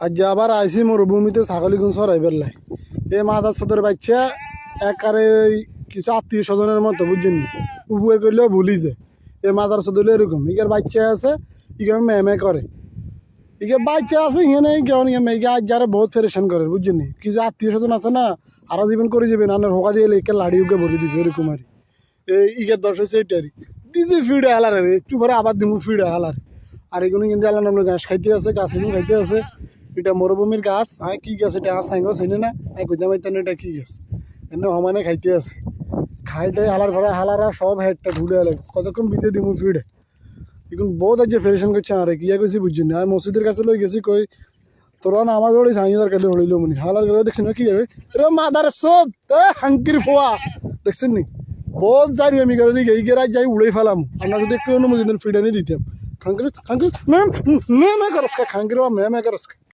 আজ আবার আইসি মরুভূমিতে ছাগলি গুন সরাইবার লাই এই মাদার সদর বাচ্চা একারে কিছু আত্মীয় স্বজনের মতো বুঝছেন উপকার করলেও ভুলি যায় এই মাদার সদর এরকম ইগার বাচ্চা আছে ইগার মেমে করে ইগে বাচ্চা আছে ইখানে কেমন মেয়েকে আজ যারা বহুত পরেশান করে বুঝছেন কিছু আত্মীয় স্বজন আছে না আরা জীবন করে যাবেন আনার হোকা দিয়ে একে লাড়ি উকে ভরে দিবে এরকম আর এই ইগের দশ হয়েছে এটারই দিছে ফিডে হালার একটু পরে আবার দিমু ফিডে হালার আর এগুলো কিন্তু আল্লাহ নামের ঘাস খাইতে আছে গাছ এগুলো খাইতে আছে এটা মরুভূমির গাছ হ্যাঁ কি গাছ এটা আস সাইঙ্গ চিনি না কইতে পাইতেন এটা কি গাছ এমনি সমানে খাইতে আছে খাইতে হালার ভরা হালারা সব হেডটা ঘুরে আলে কতক্ষণ বিতে দিমু ফিডে এখন বহুত আজ ফেরেশন করছে আরে কিয়া কইছি বুঝছেন আমি মসজিদের কাছে লই গেছি কই তোরা না আমার ওই সাইদার কালে হইল মনি হালার গেলে দেখছেন কি রে মাদার সোদ হাঙ্কির ফোয়া দেখছেন নি বহুত জারি আমি গেলে এই গেরাজ যাই উড়ে ফেলাম আপনার যদি একটু অনুমতি দেন ফিডানি দিতাম খাঙ্কির খাঙ্কির ম্যাম ম্যাম করস খাঙ্কির ম্যাম করস